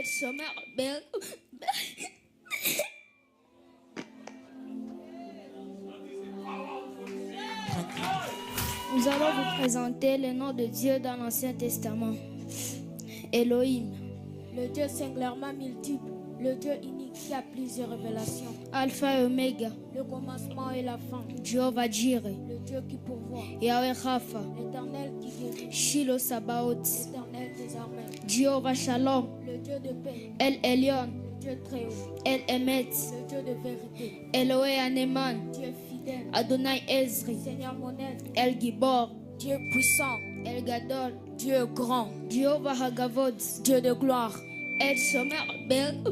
Elle se met. Nous allons vous présenter le nom de Dieu dans l'Ancien Testament. Elohim. Le Dieu singulièrement multiple, le Dieu unique qui a plusieurs révélations. Alpha et Omega. Le commencement et la fin. Jehovah Jireh. Le Dieu qui pourvoit. Yahweh Rapha. L'Éternel qui guérit. Shiloh Sabaoth. L'Éternel des armées. Jehovah Shalom. Le Dieu de paix. El Elyon. Le Dieu très haut. El Emet. Le Dieu de vérité. Eloé Aneman. Dieu fidèle. Adonai Ezri. Seigneur mon aide. El Gibor. Dieu puissant. El Gadol. Dieu grand. Jehovah Hagavod. Dieu de gloire. El Shomer Ben.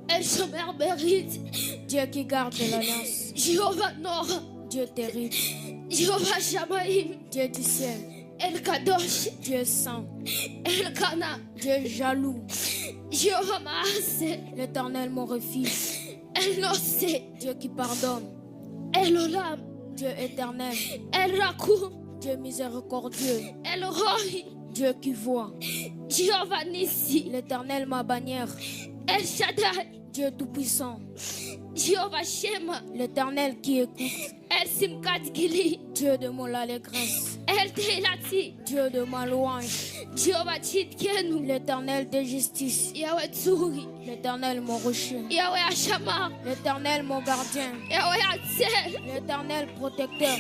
El Shomer Berit. Dieu qui garde l'alliance. Jehovah Nor. Dieu terrible. Jehovah Shamaim. Dieu du ciel. El Kadosh. Dieu saint. El Kana. Dieu jaloux. Jehovah Maaseh. L'Éternel mon refuge. El Nosé. Dieu qui pardonne. El Olam. Dieu éternel. El Rakoum. Dieu miséricordieux. El Roi. Dieu qui voit. Jehovah Nissi. L'Éternel ma bannière. El Shaddai. Dieu tout-puissant. Jehovah Shema. L'Éternel qui écoute. El Simkat Gili. Dieu de mon allégresse. El Teilati. Dieu de ma louange. Jehovah Tzidkenu. L'Éternel de justice. Yahweh Tsuri. L'Éternel mon rocher. Yahweh Ashama. L'Éternel mon gardien. Yahweh Atzel. L'Éternel protecteur.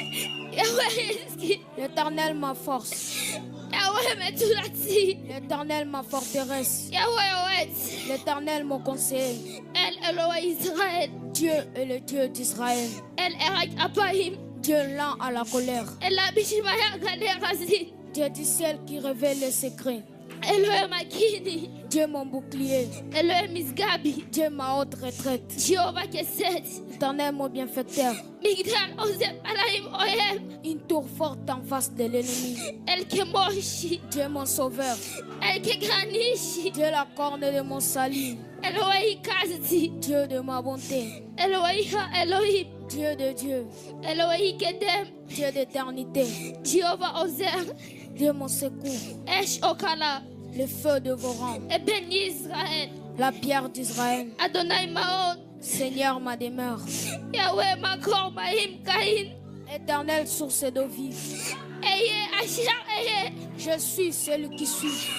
Yahweh Eski. L'Éternel ma force. Yahweh Metulati. L'Éternel ma forteresse. Yahweh Oet. L'Éternel mon conseiller. El Elohe Israël. Dieu est le Dieu d'Israël. El Erak Apaim. Dieu lent à la colère. El Abishimaya Ganerazin. Dieu du ciel qui révèle les secrets. Elohe Makini. Dieu mon bouclier. Elohe Misgabi. Dieu ma haute retraite. Jehovah Keset. L'Éternel mon bienfaiteur. Migdal Ozeb Alaim Oem. Une tour forte en face de l'ennemi. El Kemoshi. Dieu mon sauveur. El Kegranishi. Dieu la corne de mon salut. Elohe Kazdi. Dieu de ma bonté. Elohe Elohim. Dieu de Dieu. Elohe Kedem. Dieu d'éternité. Jehovah Ozer. Dieu mon secours. Esh Okala. Le feu de vos rangs. Eben Israël. La pierre d'Israël. Adonai Maon. Seigneur ma demeure. Yahweh Makor Mahim Kain. Éternelle source d'eau vive. Eye Ashar Eye. Je suis celui qui suis.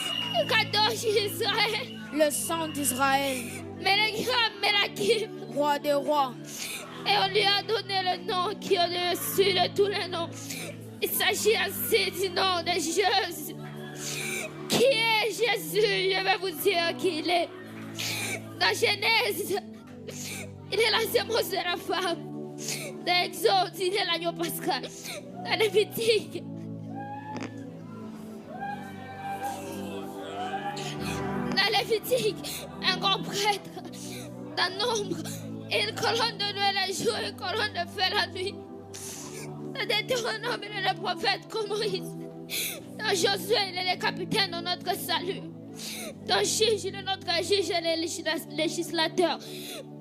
Kadosh Israël. Le sang d'Israël. Melekram Melakim. Roi des rois. Et on lui a donné le nom qui est au-dessus de tous les noms. Il s'agit ainsi du nom de Jésus. Qui est Jésus? Je vais vous dire qui il est. Dans Genèse, il est la sémence de la femme. Dans Exode, il est l'agneau pascal. Dans Lévitique, un grand prêtre. Dans Nombre, une colonne de nuit la jour, une colonne de feu la nuit. Dans Deutéronome, il est le prophète comme Moïse. Dans Josué, il est le capitaine de notre salut. Dans Juge, il est notre juge et le législateur.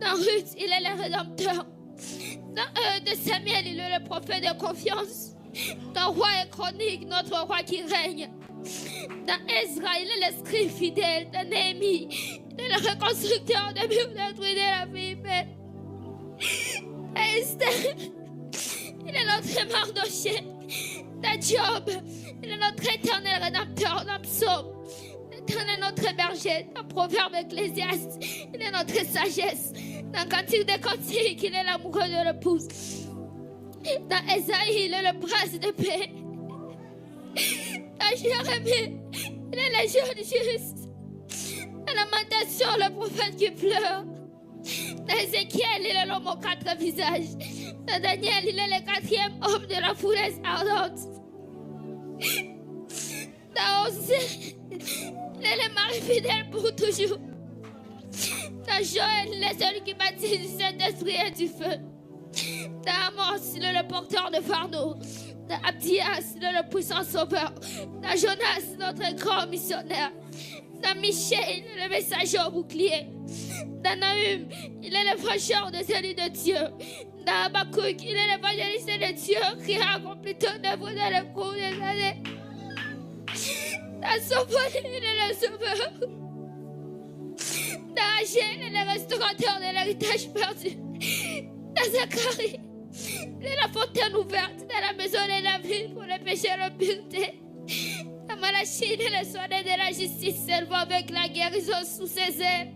Dans Ruth, il est le rédempteur. Dans de Samuel, il est le prophète de confiance. Dans Roi et Chronique, notre roi qui règne. Dans Ezra, il est le scribe fidèle. Dans Néhémie, il est le reconstructeur de Bible détruite de la vie. Dans Esther, il est notre Mardoché. Dans Job, il est notre éternel rédempteur. Dans Psaume, l'Éternel est notre berger. Dans Proverbe Ecclésiaste, il est notre sagesse. Dans Cantique des Cantiques, il est l'amoureux de l'épouse. Dans Esaïe, il est le prince de paix. Dans Jérémie, il est le jeune juste. Dans Lamentation, le prophète qui pleure. Dans Ézéchiel, il est l'homme aux quatre visages. Dans Daniel, il est le quatrième homme de la fournaise ardente. Dans Osée, est fidèle pour toujours. Dans Joël, il est celui qui baptise du Saint-Esprit et du feu. Dans Amos, il est le porteur de fardeau. Dans Abdias, il est le puissant sauveur. Dans Jonas, notre grand missionnaire. Dans Michel, il est le messager au bouclier. Dans Nahum, il est le francheur de celui de Dieu. Dans Habakkuk, il est l'évangéliste de Dieu qui a accompli ton œuvre dans le cours des années. Dans Sophie, il est le sauveur. Dans Agé, il est le restaurateur de l'héritage perdu. Dans Zacharie, il est la fontaine ouverte dans la maison de la vie pour les péchés et la pureté. Dans Malachie, il est le soigneur de la justice, s'élevant avec la guérison sous ses ailes.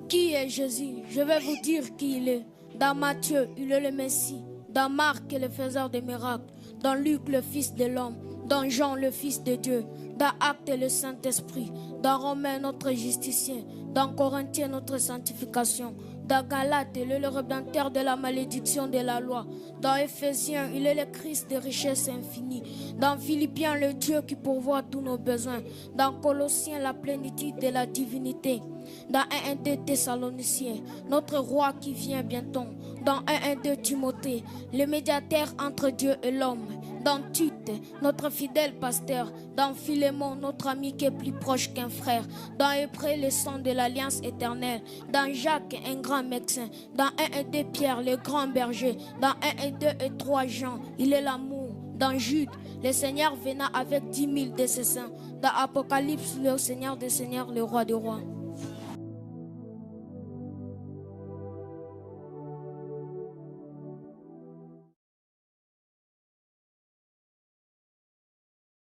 Qui est Jésus? Je vais vous dire qui il est. Dans Matthieu, il est le Messie. Dans Marc, il est le faiseur des miracles. Dans Luc, le Fils de l'homme. Dans Jean, le Fils de Dieu. Dans Actes, le Saint-Esprit. Dans Romains, notre justicien. Dans Corinthiens, notre sanctification. Dans Galates, il est le rédempteur de la malédiction de la loi. Dans Éphésiens, il est le Christ de richesse infinie. Dans Philippiens, le Dieu qui pourvoit tous nos besoins. Dans Colossiens, la plénitude de la divinité. Dans 1-2 Thessaloniciens, notre roi qui vient bientôt. Dans 1-2 Timothée, le médiateur entre Dieu et l'homme. Dans Tite, notre fidèle pasteur. Dans Philémon, notre ami qui est plus proche qu'un frère. Dans Hébreux, le sang de l'alliance éternelle. Dans Jacques, un grand médecin. Dans 1-2 Pierre, le grand berger. Dans 1-2 et 3 Jean, il est l'amour. Dans Jude, le Seigneur venant avec 10 000 de ses saints. Dans Apocalypse, le Seigneur des seigneurs, le roi des rois.